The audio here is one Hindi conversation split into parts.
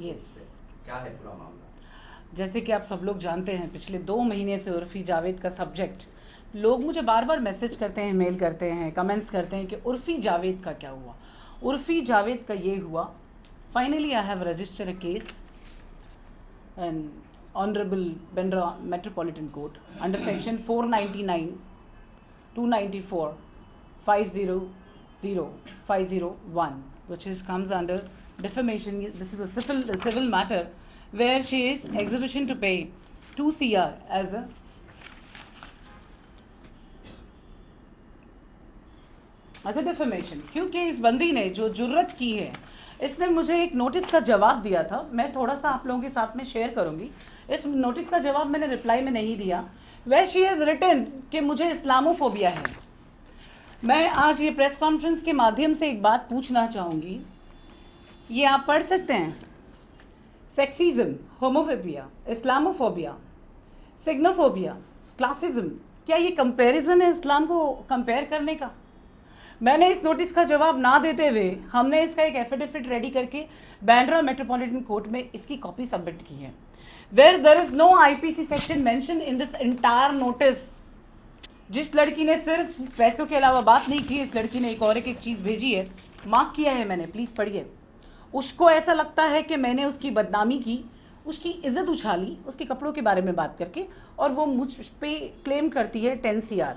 यस। क्या है पूरा मामला? जैसे कि आप सब लोग जानते हैं, पिछले 2 महीने से उर्फ़ी जावेद का सब्जेक्ट लोग मुझे बार बार मैसेज करते हैं, मेल करते हैं, कमेंट्स करते हैं कि उर्फ़ी जावेद का क्या हुआ। उर्फ़ी जावेद का ये हुआ, finally I have register a case and honourable Bandra Metropolitan Court under section 499, 294, 500, 501, which is comes under defamation. This is a civil matter where she is exhibition to pay 2 CR as a defamation, क्योंकि इस बंदी ने जो जुर्रत की है, इसने मुझे एक नोटिस का जवाब दिया था। मैं थोड़ा सा आप लोगों के साथ में शेयर करूंगी। इस नोटिस का जवाब मैंने रिप्लाई में नहीं दिया। वेयर शी हैज़ रिटन कि मुझे इस्लामोफोबिया है। मैं आज ये प्रेस कॉन्फ्रेंस के माध्यम से एक बात पूछना चाहूँगी, ये आप पढ़ सकते हैं। सेक्सिज्म, होमोफोबिया, इस्लामोफोबिया, सिग्नोफोबिया, क्लासिज्म, क्या ये कंपैरिजन है इस्लाम को कंपेयर करने का? मैंने इस नोटिस का जवाब ना देते हुए हमने इसका एक एफिडेविट रेडी करके बैंड्रा मेट्रोपॉलिटन कोर्ट में इसकी कॉपी सबमिट की है। Where there is no IPC section mention in this entire notice. जिस लड़की ने सिर्फ पैसों के अलावा बात नहीं की, इस लड़की ने एक और एक चीज़ भेजी है, मार्क किया है मैंने, प्लीज़ पढ़िए। उसको ऐसा लगता है कि मैंने उसकी बदनामी की, उसकी इज्जत उछाली उसके कपड़ों के बारे में बात करके, और वो मुझ पे क्लेम करती है 10 CR।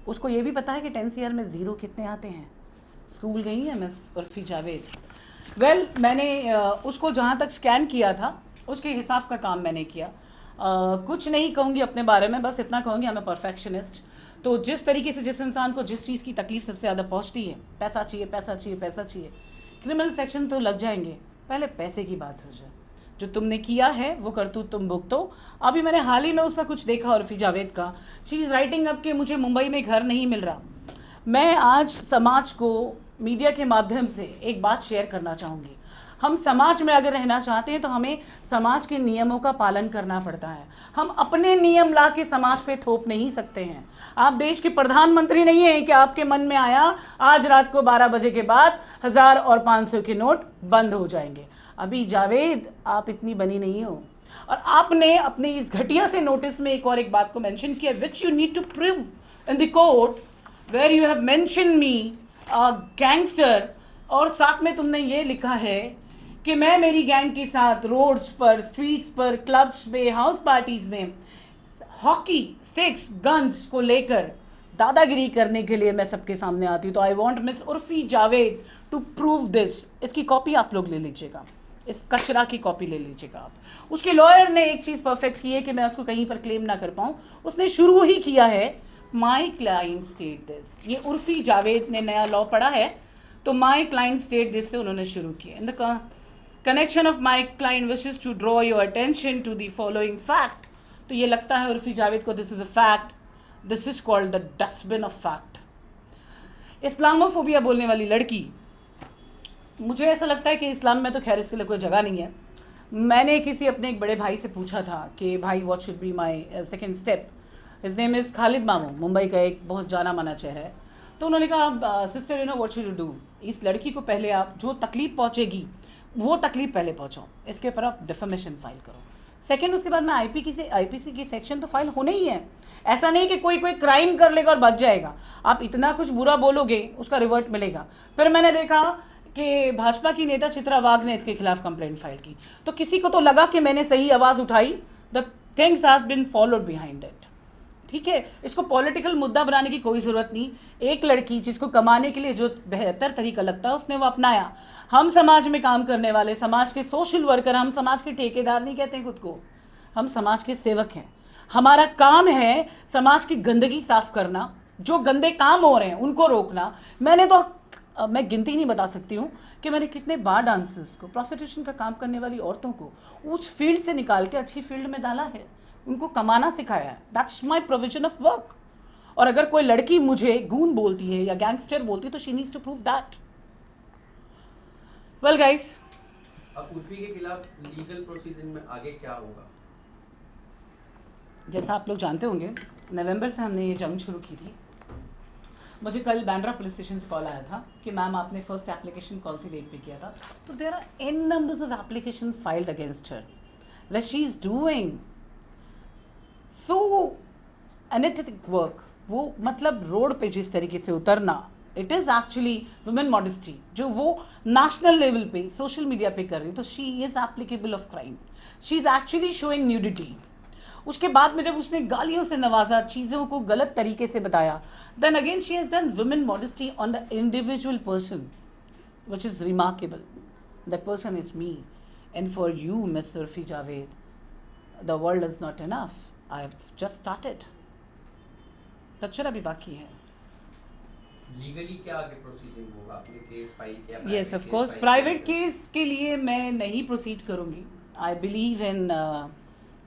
उसको ये भी पता है कि 10 CR में ज़ीरो कितने आते हैं। स्कूल गई है मिस उर्फ़ी जावेद। वेल, मैंने उसको जहाँ तक स्कैन किया था उसके हिसाब का काम मैंने किया। कुछ नहीं कहूँगी अपने बारे में, बस इतना कहूँगी, आई एम अ परफेक्शनिस्ट। तो जिस तरीके से जिस इंसान को जिस चीज़ की तकलीफ सबसे ज़्यादा पहुँचती है, पैसा चाहिए, पैसा चाहिए, पैसा चाहिए, क्रिमिनल सेक्शन तो लग जाएंगे, पहले पैसे की बात हो जाए। जो तुमने किया है वो करतूत तुम भुगतो। अभी मैंने हाल ही में उसका कुछ देखा उर्फ़ी जावेद का। शी इज़ राइटिंग अप कि मुझे मुंबई में घर नहीं मिल रहा। मैं आज समाज को मीडिया के माध्यम से एक बात शेयर करना चाहूँगी। हम समाज में अगर रहना चाहते हैं तो हमें समाज के नियमों का पालन करना पड़ता है। हम अपने नियम ला के समाज पे थोप नहीं सकते हैं। आप देश के प्रधानमंत्री नहीं हैं कि आपके मन में आया आज रात को 12 बजे के बाद 1000 और 500 के नोट बंद हो जाएंगे। अभी जावेद, आप इतनी बनी नहीं हो। और आपने अपनी इस घटिया से नोटिस में एक और एक बात को मेंशन किया, which you need to prove in the court, where you have mention me a gangster, और साथ में तुमने ये लिखा है कि मैं मेरी गैंग के साथ रोड्स पर, स्ट्रीट्स पर, क्लब्स पे, हाउस पार्टीज में हॉकी स्टिक्स, गन्स को लेकर दादागिरी करने के लिए मैं सबके सामने आती हूँ। तो I want miss Urfi Javed to prove this. इसकी कॉपी आप लोग ले लीजिएगा, इस कचरा की कॉपी ले लीजिएगा आप। उसके लॉयर ने एक चीज़ परफेक्ट की है कि मैं उसको कहीं पर क्लेम ना कर पाऊँ। उसने शुरू ही किया है, माई क्लाइंट स्टेट दिस। ये उर्फ़ी जावेद ने नया लॉ पढ़ा है, तो माई क्लाइंट स्टेट दिस से उन्होंने शुरू किया। In the connection of my client wishes to draw your attention to the following fact. तो ये लगता है उर्फ़ी जावेद को this is a fact, this is called the dustbin of fact. Islamophobia बोलने वाली लड़की, मुझे ऐसा लगता है कि इस्लाम में तो खैर इसके लिए कोई जगह नहीं है। मैंने किसी अपने एक बड़े भाई से पूछा था कि भाई what should be my second step. His name is Khalid मामू, मुंबई का एक बहुत जाना माना चेहरा है। तो उन्होंने कहा sister, you know what should you do, इस लड़की को पहले आप जो तकलीफ़ पहुँचेगी वो तकलीफ़ पहले पहुँचाओ, इसके ऊपर आप डिफेमेशन फाइल करो। सेकेंड, उसके बाद में आईपीसी की सेक्शन तो फाइल होना ही है। ऐसा नहीं कि कोई क्राइम कर लेगा और बच जाएगा। आप इतना कुछ बुरा बोलोगे उसका रिवर्ट मिलेगा। फिर मैंने देखा कि भाजपा की नेता चित्रा वाघ ने इसके खिलाफ कंप्लेंट फाइल की, तो किसी को तो लगा कि मैंने सही आवाज़ उठाई। The things has been followed behind it. ठीक है, इसको पॉलिटिकल मुद्दा बनाने की कोई ज़रूरत नहीं। एक लड़की जिसको कमाने के लिए जो बेहतर तरीका लगता है उसने वो अपनाया। हम समाज में काम करने वाले, समाज के सोशल वर्कर, हम समाज के ठेकेदार नहीं कहते खुद को, हम समाज के सेवक हैं। हमारा काम है समाज की गंदगी साफ करना, जो गंदे काम हो रहे हैं उनको रोकना। मैं गिनती नहीं बता सकती हूँ कि मैंने कितने बार डांसर्स को, प्रोस्टिट्यूशन का काम करने वाली औरतों को उस फील्ड से निकाल के अच्छी फील्ड में डाला है, उनको कमाना सिखाया है। That's my provision of work. और अगर कोई लड़की मुझे गून बोलती है या गैंगस्टर बोलती है तो she needs to prove that. Well guys, अब उर्फी के खिलाफ लीगल प्रोसीजर में आगे क्या होगा? जैसा आप लोग जानते होंगे, नवंबर से हमने ये जंग शुरू की थी। मुझे कल बांद्रा पुलिस स्टेशन से कॉल आया था कि मैम आपने फर्स्ट एप्लीकेशन कौन सी डेट पे किया था, तो there are an numbers of application filed against her that she is doing so unethical work. वो मतलब रोड पे जिस तरीके से उतरना, it is actually women modesty जो वो नेशनल लेवल पे सोशल मीडिया पे कर रही है, तो she is applicable of crime. She is actually showing nudity. उसके बाद में जब उसने गालियों से नवाजा, चीज़ों को गलत तरीके से बताया, then again she has done women modesty on the individual person which is remarkable. That person is me, and for you miss Urfi Javed, the world is not enough. I have just started, picture अभी बाकी है। लीगली क्या आगे प्रोसीडिंग होगा? आपने केस फाइल किया? Yes of course, private case के लिए मैं नहीं प्रोसीड करूँगी। I believe in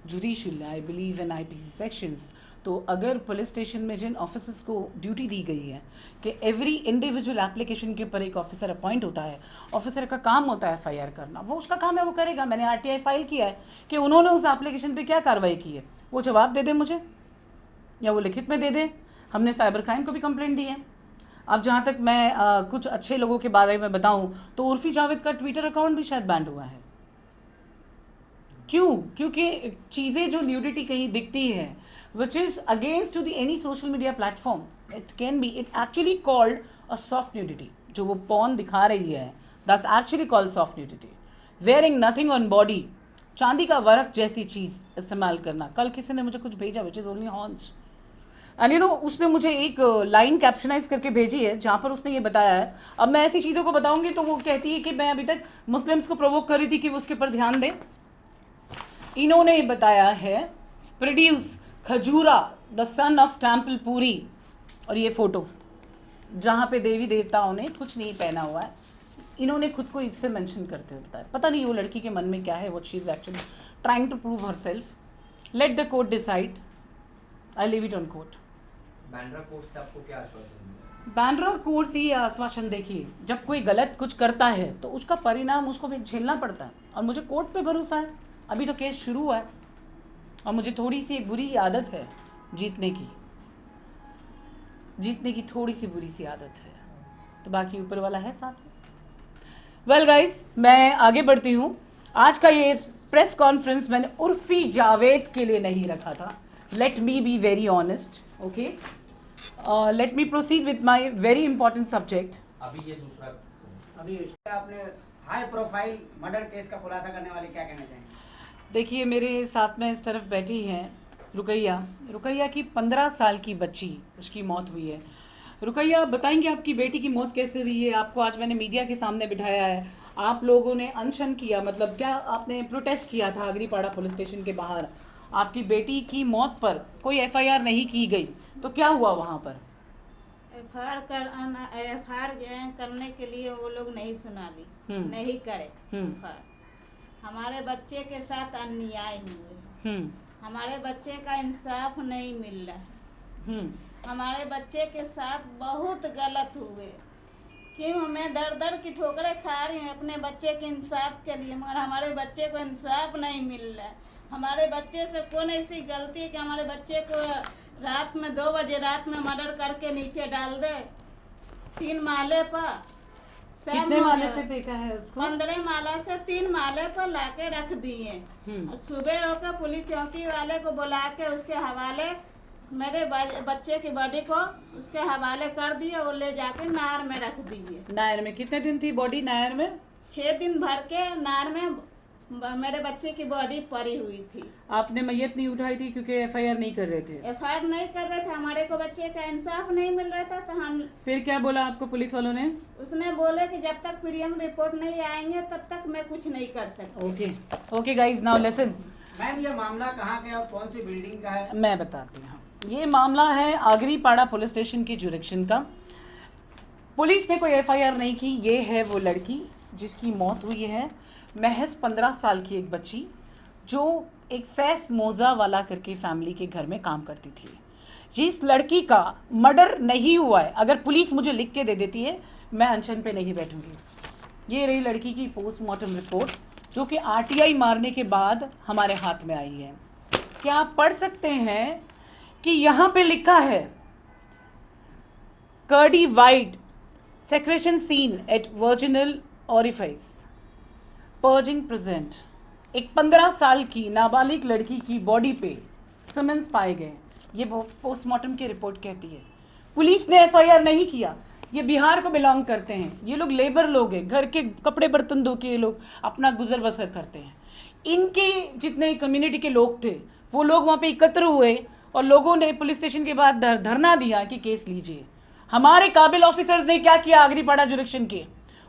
judicial, I believe in IPC sections. तो अगर पुलिस स्टेशन में जिन ऑफिसर्स को ड्यूटी दी गई है कि एवरी इंडिविजुअल एप्लीकेशन के ऊपर एक ऑफिसर अपॉइंट होता है, ऑफिसर का काम होता है एफआईआर करना, वो उसका काम है, वो करेगा। मैंने आरटीआई फाइल किया है कि उन्होंने उस एप्लीकेशन पे क्या कार्रवाई की है, वो जवाब दे दे मुझे, या वो लिखित में दे दे। हमने साइबर क्राइम को भी कंप्लेंट दी है। अब जहाँ तक मैं कुछ अच्छे लोगों के बारे में बताऊँ तो उर्फी जावेद का ट्विटर अकाउंट भी शायद बैंड हुआ है। क्यों? क्योंकि चीज़ें जो न्यूडिटी कहीं दिखती है which is against to the any social media platform, it can be, it actually called a soft nudity. जो वो पॉर्न दिखा रही है, that's actually called soft nudity. Wearing nothing on body, चांदी का वर्क जैसी चीज़ इस्तेमाल करना। कल किसी ने मुझे कुछ भेजा which is only horns, and you know उसने मुझे एक लाइन कैप्शनाइज करके भेजी है जहाँ पर उसने ये बताया है। अब मैं ऐसी चीज़ों को बताऊंगी तो वो कहती है कि मैं अभी तक मुस्लिम्स को प्रोवोक कर रही थी कि वो उसके ऊपर ध्यान दें। इन्होंने बताया है produce Khajura the sun of temple Puri, और ये फोटो जहाँ पे देवी देवताओं ने कुछ नहीं पहना हुआ है, इन्होंने खुद को इससे मेंशन करते हुए बताया। पता नहीं वो लड़की के मन में क्या है, what she is actually trying to prove herself. Let the court decide, I leave it on court. Bandra court से आपको क्या आश्वासन मिला? बांद्रा कोर्ट से ये आश्वासन, देखिए जब कोई गलत कुछ करता है तो उसका परिणाम उसको भी झेलना पड़ता है, और मुझे कोर्ट पे भरोसा है। अभी तो केस शुरू हुआ है और मुझे थोड़ी सी एक बुरी आदत है जीतने की थोड़ी सी बुरी सी आदत है, तो बाकी ऊपर वाला है साथ में। वेल गाइस, मैं आगे बढ़ती हूँ। आज का ये प्रेस कॉन्फ्रेंस मैंने उर्फी जावेद के लिए नहीं रखा था। Let me be very honest, okay. Let me proceed with my very important subject. अभी ये दूसरा, अभी आपने हाई प्रोफाइल मर्डर केस का खुलासा करने वाले क्या कहना चाहेंगे? देखिए, मेरे साथ में इस तरफ बैठी हैं रुकैया की 15 साल की बच्ची, उसकी मौत हुई है। रुकैया, बताएंगे आपकी बेटी की मौत कैसे हुई है? आपको आज मैंने मीडिया के सामने बिठाया है, आप लोगों ने अनशन किया, मतलब क्या आपने प्रोटेस्ट किया था आगरीपाड़ा पुलिस स्टेशन के बाहर। आपकी बेटी की मौत पर कोई एफआईआर नहीं की गई, तो क्या हुआ वहाँ पर? एफआईआर करने के लिए वो लोग नहीं सुना ली, नहीं करे एफआईआर। हमारे बच्चे के साथ अन्याय हुए, हमारे बच्चे का इंसाफ नहीं मिल रहा, हमारे बच्चे के साथ बहुत गलत हुए। क्यों मैं दर दर की ठोकरें खा रही हूँ अपने बच्चे के इंसाफ के लिए, मगर हमारे बच्चे को इंसाफ नहीं मिल रहा है। हमारे बच्चे से कौन ऐसी गलती है कि हमारे बच्चे को रात में 2 बजे रात में मर्डर करके नीचे डाल दे, 3 माले पर। कितने माले से फेंका है उसको? 15 माला से 3 माले पर लाके रख दिए। सुबह होकर पुलिस चौकी वाले को बुला के उसके हवाले, मेरे बच्चे की बॉडी को उसके हवाले कर दिए, वो ले जाके नार में रख दिए। नायर में कितने दिन थी बॉडी? नायर में 6 दिन भर के नार में मेरे बच्चे की बॉडी पड़ी हुई थी। आपने मैयत नहीं उठाई थी क्योंकि एफआईआर नहीं कर रहे थे? एफआईआर नहीं कर रहे थे, हमारे को बच्चे का इंसाफ नहीं मिल रहा था। तो हम फिर क्या बोला आपको पुलिस वालों ने? उसने बोले कि जब तक पीडीएम रिपोर्ट नहीं आएंगे तब तक मैं कुछ नहीं कर सकती। Okay guys, now listen. Ma'am, ये मामला कहाँ का और कौन सी बिल्डिंग का है? मैं बताती हूँ। ये मामला है आगरीपाड़ा पुलिस स्टेशन की जुरिक्शन का। पुलिस ने कोई एफआईआर नहीं की। ये है वो लड़की जिसकी मौत हुई है, महज 15 साल की एक बच्ची, जो एक सैफ मोज़ा वाला करके फैमिली के घर में काम करती थी। इस लड़की का मर्डर नहीं हुआ है। अगर पुलिस मुझे लिख के दे देती है, मैं अनशन पे नहीं बैठूंगी। ये रही लड़की की पोस्टमार्टम रिपोर्ट, जो कि आरटीआई मारने के बाद हमारे हाथ में आई है। क्या आप पढ़ सकते हैं कि यहाँ पे लिखा है curdy white secretion seen at vaginal orifice, purging present. एक 15 साल की नाबालिग लड़की की बॉडी पे सीमेंस पाए गए, ये पोस्टमार्टम की रिपोर्ट कहती है। पुलिस ने एफआईआर नहीं किया। ये बिहार को बिलोंग करते हैं, ये लोग लेबर लोग हैं, घर के कपड़े बर्तन धो के ये लोग अपना गुजर बसर करते हैं। इनके जितने कम्युनिटी के लोग थे वो लोग वहाँ पे एकत्र हुए और लोगों ने पुलिस स्टेशन के बाद धरना दिया कि केस लीजिए। हमारे काबिल ऑफिसर्स ने क्या किया आगरीपाड़ा जुरिक्शन के,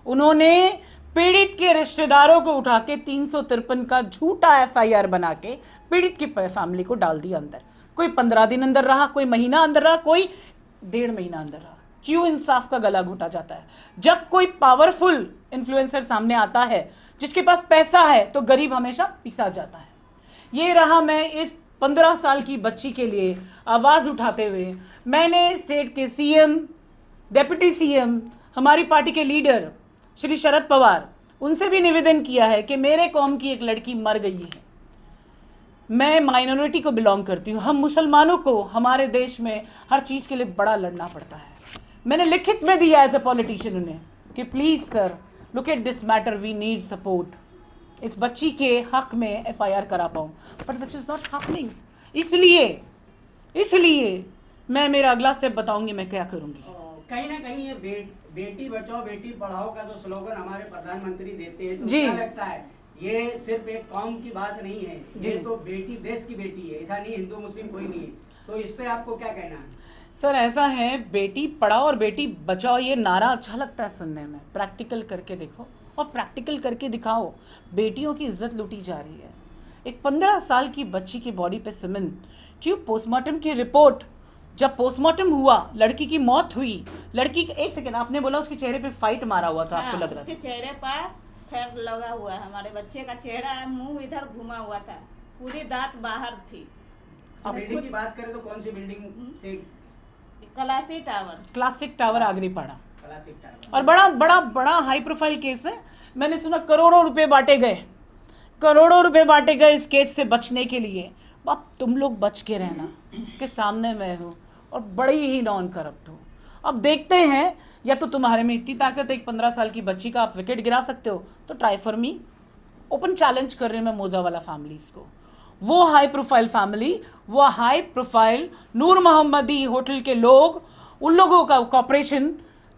उन्होंने पीड़ित के रिश्तेदारों को उठा के 353 का झूठा एफआईआर बना के पीड़ित की फैमिली को डाल दिया अंदर। कोई 15 दिन अंदर रहा, कोई महीना अंदर रहा, कोई 1.5 महीना अंदर रहा। क्यों इंसाफ का गला घोटा जाता है? जब कोई पावरफुल इन्फ्लुएंसर सामने आता है, जिसके पास पैसा है, तो गरीब हमेशा पिसा जाता है। ये रहा मैं इस 15 साल की बच्ची के लिए आवाज़ उठाते हुए मैंने स्टेट के सीएम, डेप्यूटी सीएम, हमारी पार्टी के लीडर श्री शरद पवार, उनसे भी निवेदन किया है कि मेरे कौम की एक लड़की मर गई है। मैं माइनॉरिटी को बिलोंग करती हूँ। हम मुसलमानों को हमारे देश में हर चीज़ के लिए बड़ा लड़ना पड़ता है। मैंने लिखित में दिया एज ए पॉलिटिशियन उन्हें कि please sir look at this matter, we need support. इस बच्ची के हक में एफआईआर करा पाऊँ, but which is not happening. इसलिए मैं मेरा अगला स्टेप बताऊंगी मैं क्या करूँगी। कहीं ना कहीं ये बेटी बचाओ बेटी पढ़ाओ का जो स्लोगन हमारे प्रधानमंत्री देते हैं, तो जी। क्या लगता है ये सिर्फ एक कौम की बात नहीं है, ये तो बेटी देश की बेटी है, ऐसा नहीं हिंदू मुस्लिम कोई नहीं है। तो इस पे आपको क्या कहना है? सर ऐसा है, बेटी पढ़ाओ और बेटी बचाओ ये नारा अच्छा लगता है सुनने में, प्रैक्टिकल करके देखो और प्रैक्टिकल करके दिखाओ। बेटियों की इज्जत लूटी जा रही है। एक 15 साल की बच्ची की बॉडी पे सीमेंट क्यों? पोस्टमार्टम की रिपोर्ट, जब पोस्टमार्टम हुआ, लड़की की मौत हुई, लड़की का एक सेकंड आपने बोला उसके चेहरे पे फाइट मारा हुआ था, आपको लग रहा उसके था? चेहरे पर फेर लगा हुआ है। हमारे बच्चे का चेहरा मुंह इधर घुमा हुआ था, पूरी दांत बाहर थी। बिल्डिंग की बात करें तो कौन सी बिल्डिंग से? Classic tower, classic tower Agripada. Classic tower. और बड़ा बड़ा बड़ा हाई प्रोफाइल केस है। मैंने सुना करोड़ों रुपए बांटे गए इस केस से बचने के लिए। अब तुम लोग बच के रहना कि सामने मैं हूँ और बड़ी ही नॉन करप्ट हूँ। अब देखते हैं, या तो तुम्हारे में इतनी ताकत है एक 15 साल की बच्ची का आप विकेट गिरा सकते हो, तो try for me. Open challenge कर रहे हैं मैं मोजा वाला फैमिलीज़ को। वो हाई प्रोफाइल फैमिली, वो हाई प्रोफाइल नूर मोहम्मदी होटल के लोग, उन लोगों का कॉपरेशन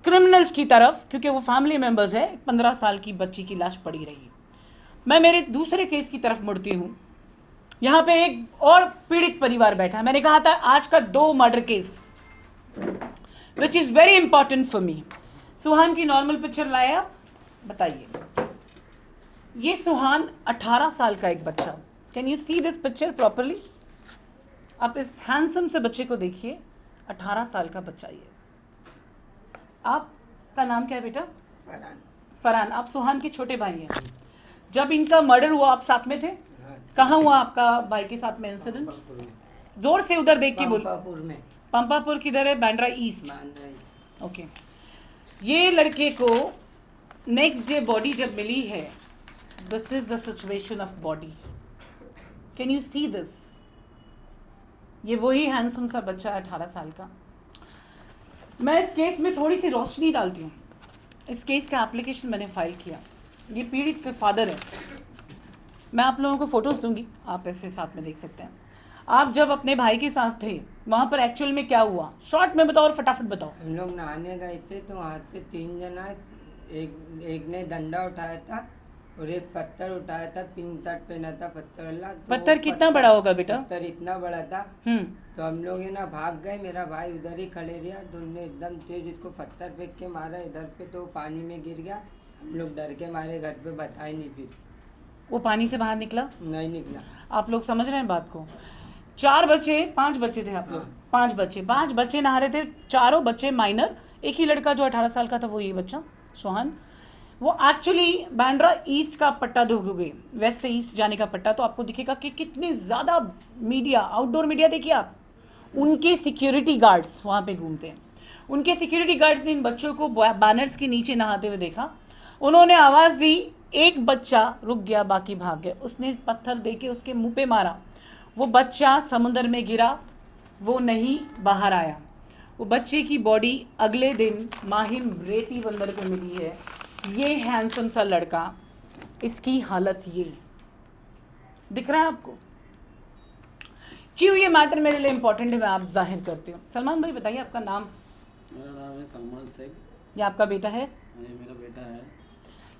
क्रिमिनल्स की तरफ, क्योंकि वो फैमिली मेम्बर्स है। 15 साल की बच्ची की लाश पड़ी रही। मैं मेरे दूसरे केस की तरफ मुड़ती हूँ। यहाँ पे एक और पीड़ित परिवार बैठा है। मैंने कहा था आज का 2 murder case which is very important for me. Suhan की नॉर्मल पिक्चर लाया, बताइए। ये सुहान 18 साल का एक बच्चा, can you see this picture properly? आप इस हैंडसम से बच्चे को देखिए, 18 साल का बच्चा ये। आपका नाम क्या है बेटा? फरहान। आप सुहान के छोटे भाई हैं। जब इनका मर्डर हुआ आप साथ में थे? कहाँ हुआ आपका भाई के साथ में इंसिडेंट? जोर से उधर देख के बोल। पंपापुर में। पंपापुर किधर है? बांद्रा ईस्ट। ओके। ये लड़के को नेक्स्ट डे बॉडी जब मिली है, this is the situation of body. Can you see this? ये वही हैंडसम सा बच्चा है 18 साल का। मैं इस केस में थोड़ी सी रोशनी डालती हूँ। इस केस का एप्लीकेशन मैंने फाइल किया। ये पीड़ित के फादर है। मैं आप लोगों को फोटोज दूंगी, आप ऐसे साथ में देख सकते हैं। आप जब अपने भाई के साथ थे वहाँ पर एक्चुअल में क्या हुआ, शॉर्ट में बताओ और फटाफट बताओ। हम लोग नहाने गए थे तो वहाँ से 3 जना, एक ने डंडा उठाया था और एक पत्थर उठाया था, पिंक शर्ट पहना था पत्थर वाला। तो पत्थर कितना बड़ा होगा बेटा? पत्थर इतना बड़ा था। तो हम लोग ना भाग गए, मेरा भाई उधर ही खड़े रहा, तो उन्होंने एकदम तेज उसको पत्थर फेंक के मारा इधर पे, तो पानी में गिर गया। हम लोग डर के मारे घर पे बताए नहीं, फिर वो पानी से बाहर निकला नहीं निकला। आप लोग समझ रहे हैं बात को? 5 बच्चे थे आप लोग। 5 बच्चे नहा रहे थे, चारों बच्चे माइनर। एक ही लड़का जो 18 साल का था वो ये बच्चा सोहन। वो एक्चुअली बांद्रा ईस्ट का पट्टा देखोगे, वेस्ट से ईस्ट जाने का पट्टा, तो आपको दिखेगा कि कितने ज़्यादा मीडिया, आउटडोर मीडिया देखिए आप, उनके सिक्योरिटी गार्ड्स वहाँ पे घूमते हैं। उनके सिक्योरिटी गार्ड्स ने इन बच्चों को बैनर्स के नीचे नहाते हुए देखा। उन्होंने आवाज़ दी, एक बच्चा रुक गया, बाकी भाग गए। उसने पत्थर दे के उसके मुँह पे मारा। वो बच्चा समुद्र में गिरा, वो नहीं बाहर आया। वो बच्चे की बॉडी अगले दिन माहिम रेती बंदर पे मिली है। ये हैंडसम सा लड़का, इसकी हालत ये दिख रहा है आपको। क्यों ये मैटर मेरे लिए इम्पोर्टेंट है मैं आप जाहिर करती हूँ। सलमान भाई बताइए आपका नाम। मेरा नाम है सलमान शेख। ये आपका बेटा है? ये मेरा बेटा है।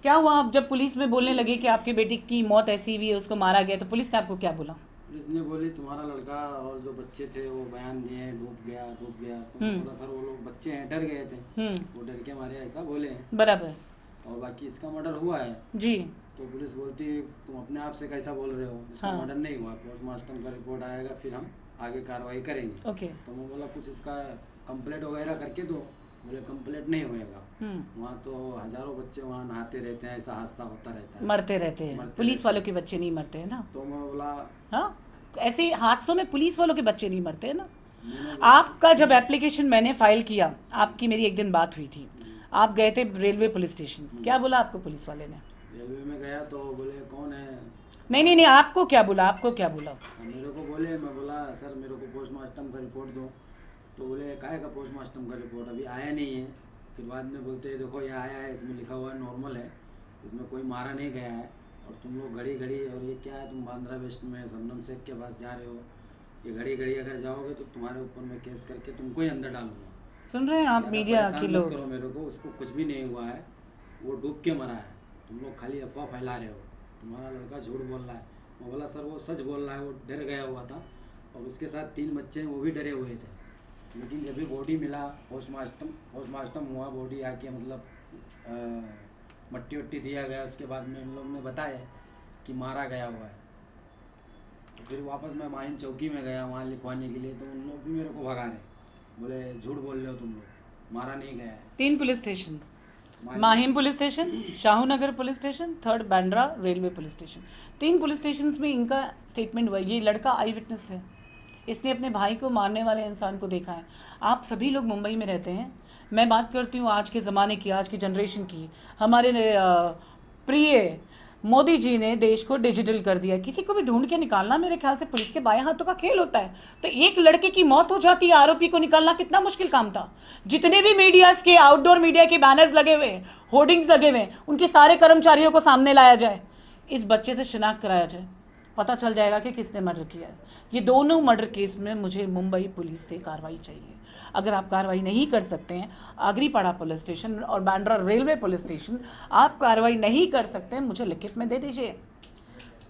क्या हुआ आप जब पुलिस में बोलने लगे कि आपके बेटे की मौत ऐसी हुई है, उसको मारा गया, तो पुलिस ने आपको क्या बोला? पुलिस ने बोली तुम्हारा लड़का और जो बच्चे थे वो बयान दिए डूब गया। तो बोला सर वो लोग बच्चे हैं डर गए थे, वो डर के मारे ऐसा बोले हैं। बराबर। और बाकी इसका मर्डर हुआ है जी। तो पुलिस बोलती है तुम अपने आप से कैसा बोल रहे हो, इसका हाँ। मर्डर नहीं हुआ, पोस्टमार्टम का रिपोर्ट आएगा फिर हम आगे कार्रवाई करेंगे। ओके। तो मैं बोला कुछ इसका कंप्लेंट वगैरह करके दो। बोले कंप्लेंट नहीं होएगा, वहाँ तो हजारों बच्चे वहाँ नहाते रहते हैं, ऐसा हादसा होता रहता है, मरते रहते हैं। पुलिस वालों के बच्चे नहीं मरते हैं ना। तो मैं बोला हाँ, ऐसे हादसों में पुलिस वालों के बच्चे नहीं मरते हैं ना। आपका जब एप्लीकेशन मैंने फाइल किया, आपकी मेरी एक दिन बात हुई थी, आप गए थे रेलवे पुलिस स्टेशन, क्या बोला आपको पुलिस वाले ने? रेलवे में गया तो बोले कौन है। नहीं, आपको क्या बोला? मेरे को बोले, मैं बोला सर मेरे को पोस्टमार्टम का रिपोर्ट दो। तो बोले काहे का पोस्टमार्टम का रिपोर्ट, अभी आया नहीं है। फिर बाद में बोलते हैं देखो ये आया है, इसमें लिखा हुआ है नॉर्मल है, इसमें कोई मारा नहीं गया है। और तुम लोग घड़ी और ये क्या है, तुम बांद्रा वेस्ट में शबनम शेख के पास जा रहे हो, ये घड़ी अगर जाओगे तो तुम्हारे ऊपर मैं केस करके तुमको ही अंदर डालूंगा। सुन रहे हैं आप मीडिया के लोग? करो मेरे को, उसको कुछ भी नहीं हुआ है, वो डूब के मरा है, तुम लोग खाली अफवाह फैला रहे हो, तुम्हारा लड़का झूठ बोल रहा है। मैं बोला सर वो सच बोल रहा है, वो डर गया हुआ था और उसके साथ 3 बच्चे हैं वो भी डरे हुए थे। लेकिन जब भी बॉडी मिला, पोस्टमार्टम हुआ, बॉडी आके मतलब मट्टी वट्टी दिया गया, उसके बाद में इन लोग ने बताया कि मारा गया हुआ है। तो फिर वापस मैं माहिम चौकी में गया वहाँ लिखवाने के लिए, तो उन लोग भी मेरे को भगा रहे, बोले झूठ बोल रहे हो तुम लोग, मारा नहीं गया है। 3 police station, Mahim police station, Shahunagar police station, 3rd Bandra railway police station, 3 police station में इनका स्टेटमेंट हुआ। ये लड़का आई विटनेस है, इसने अपने भाई को मारने वाले इंसान को देखा है। आप सभी लोग मुंबई में रहते हैं, मैं बात करती हूँ आज के ज़माने की, आज की जनरेशन की। हमारे प्रिय मोदी जी ने देश को डिजिटल कर दिया। किसी को भी ढूंढ के निकालना मेरे ख्याल से पुलिस के बाएं हाथों का खेल होता है। तो एक लड़के की मौत हो जाती है, आरोपी को निकालना कितना मुश्किल काम था। जितने भी मीडियाज़ के, आउटडोर मीडिया के बैनर्स लगे हुए हैं, होर्डिंग्स लगे हुए हैं, उनके सारे कर्मचारियों को सामने लाया जाए, इस बच्चे से शिनाख्त कराया जाए, पता चल जाएगा कि किसने मर्डर किया है। ये दोनों मर्डर केस में मुझे मुंबई पुलिस से कार्रवाई चाहिए। अगर आप कार्रवाई नहीं कर सकते हैं, आगरीपाड़ा पुलिस स्टेशन और बांद्रा रेलवे पुलिस स्टेशन आप कार्रवाई नहीं कर सकते हैं, मुझे लिखित में दे दीजिए।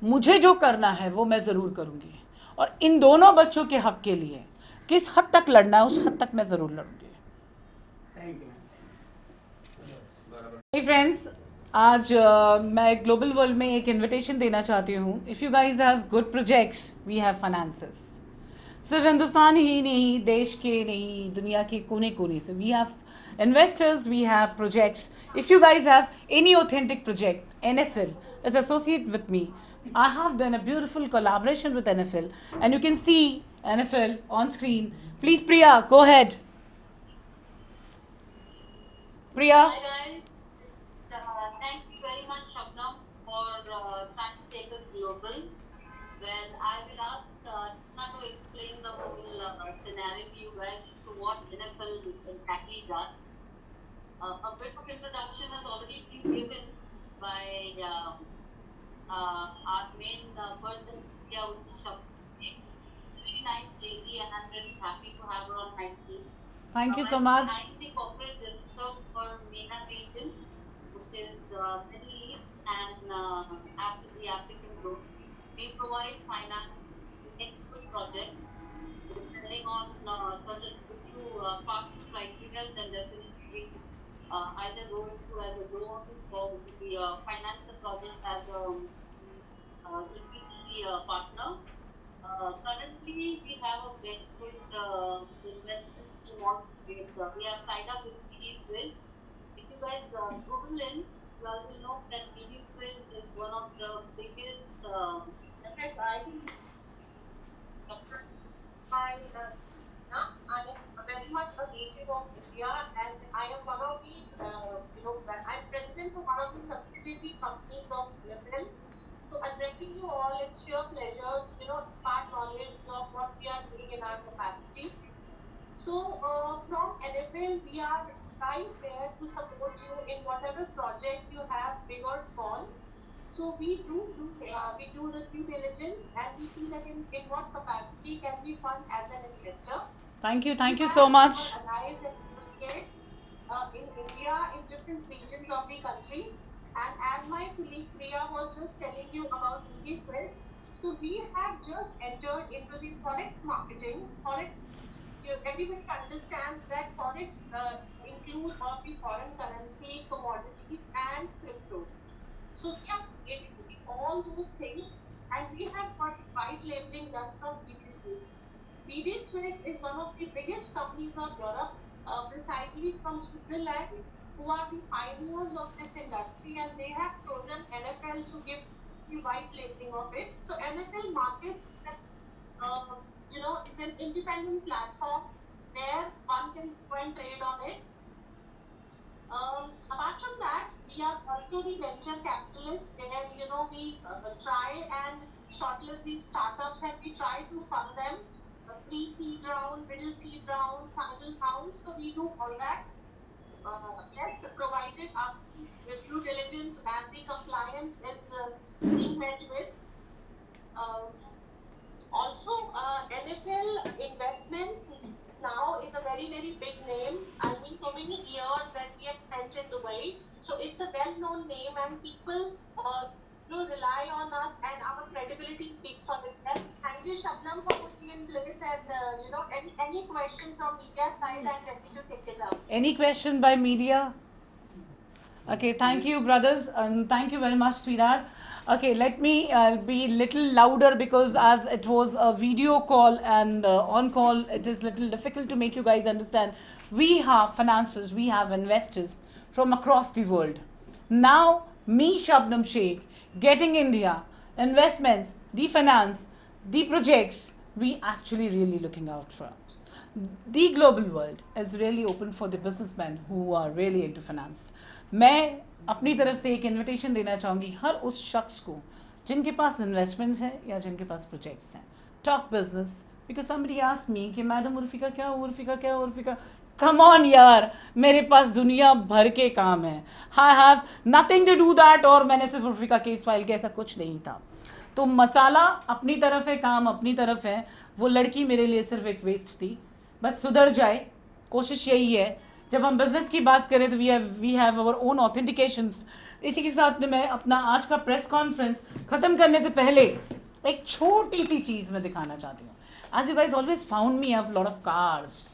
मुझे जो करना है वो मैं ज़रूर करूँगी, और इन दोनों बच्चों के हक़ के लिए किस हद तक लड़ना है उस हद तक मैं ज़रूर लड़ूँगी। Thank you. फ्रेंड्स, आज मैं ग्लोबल वर्ल्ड में एक इनविटेशन देना चाहती हूँ। If you guys have good projects, we have finances. सिर्फ हिंदुस्तान ही नहीं, देश के नहीं, दुनिया के कोने कोने से we have investors, we have projects. If you guys have any authentic project, NFL is associated with me. I have done a beautiful collaboration with NFL, and you can see NFL on screen. Please, Priya, go ahead. Priya. Hi guys, thank you very much Shabnam for trying to take us global. Well, I will ask Tina to explain the whole scenario to you guys to what NFL exactly does. A bit of introduction has already been given by our main person here with the Shabnam. Really nice lady, and I'm really happy to have her on my team. Thank you so much. I'm the corporate director for MENA region, which is Middle East and the African zone. We provide finance to any project depending on certain few past criteria, then definitely either go into as a loan or we finance a project as a equity partner. Currently, we have a very good investments involved with. We have tied up with PD Swiss. If you guys Google in, you will know that PD Swiss is one of the biggest. In fact, I think I am very much a native of India, and I am one of the, I'm president of one of the subsidiary companies of Liberal. So addressing you all, it's sheer pleasure, impart knowledge of what we are doing in our capacity. So from NFL, we are right there to support you in whatever project you have, big or small. So we do the due diligence, and we see that in what capacity can we fund as an investor. Thank you We so have much. our allies and associates in India, in different regions of the country. And as my colleague Priya was just telling you about Swift, so we have just entered into the forex marketing. Forex, everybody understands that forex includes all the foreign currency, commodities, and crypto. So we are into all those things, and we have got white labeling done from BD Swiss. BD Swiss is one of the biggest companies of Europe, precisely from Switzerland, who are the pioneers of this industry, and they have chosen NFL to give the white labeling of it. So NFL markets, it's an independent platform where one can go and trade on it. Apart from that, we are also the venture capitalists where, we try and shortlist these startups and we try to fund them pre-seed round, middle seed round, final round. So we do all that. Yes, provided after the due diligence and the compliance is being met with. Also, NFL Investments now is a very, very big name. I mean, so many years that we have spent in Dubai. So it's a well-known name, and people rely on us, and our credibility speaks for itself. Thank you, Shabnam, for putting in place. And any question from media side, I'm ready to pick it up. Any question by media? Okay, thank you, brothers, and thank you very much, sweetheart. Okay, let me be little louder because as it was a video call and on call, it is little difficult to make you guys understand. We have financiers, we have investors from across the world. Now, me, Shabnam Sheikh, getting India, investments, the finance, the projects, we actually really looking out for. The global world is really open for the businessmen who are really into finance. मैं अपनी तरफ से एक इन्विटेशन देना चाहूँगी हर उस शख्स को जिनके पास इन्वेस्टमेंट्स हैं या जिनके पास प्रोजेक्ट्स हैं. Talk business because somebody asked me कि मैडम उर्फिका क्या कम ऑन यार, मेरे पास दुनिया भर के काम है. I have nothing to do that. और मैंने सिर्फ उर्फिका केस फाइल किया, ऐसा कुछ नहीं था. तो मसाला अपनी तरफ है, काम अपनी तरफ है. वो लड़की मेरे लिए सिर्फ एक वेस्ट थी. बस सुधर जाए, कोशिश यही है. जब हम बिजनेस की बात करें तो we have our own authentications. इसी के साथ मैं अपना आज का प्रेस कॉन्फ्रेंस ख़त्म करने से पहले एक छोटी सी चीज़ मैं दिखाना चाहती हूँ. As you guys always found me have lot of cars.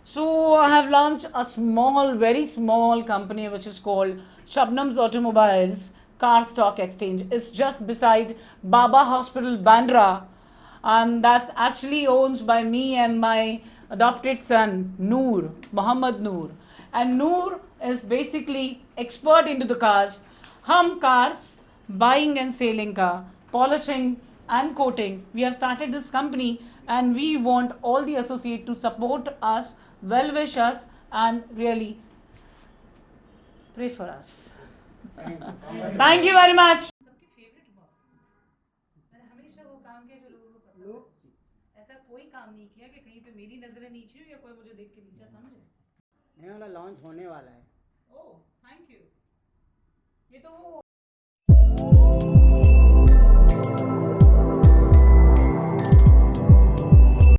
So I have launched a small, very small company which is called Shabnam's Automobiles Car Stock Exchange. It's just beside Baba Hospital, Bandra, and that's actually owned by me and my adopted son Noor, Muhammad Noor. And Noor is basically expert into the cars. Hum cars buying and selling ka, polishing and coating. We have started this company and we want all the associates to support us, well wish us, and really pray for us. Thank you very much. सबके फेवरेट बॉस. मैंने हमेशा वो काम किया जो लोगों को पसंद है. ऐसा कोई काम नहीं किया कि कहीं पे मेरी नजरें नीचे हो या कोई मुझे देख के नीचा समझे. नया वाला लॉन्च होने वाला है. ओह, थैंक यू. ये तो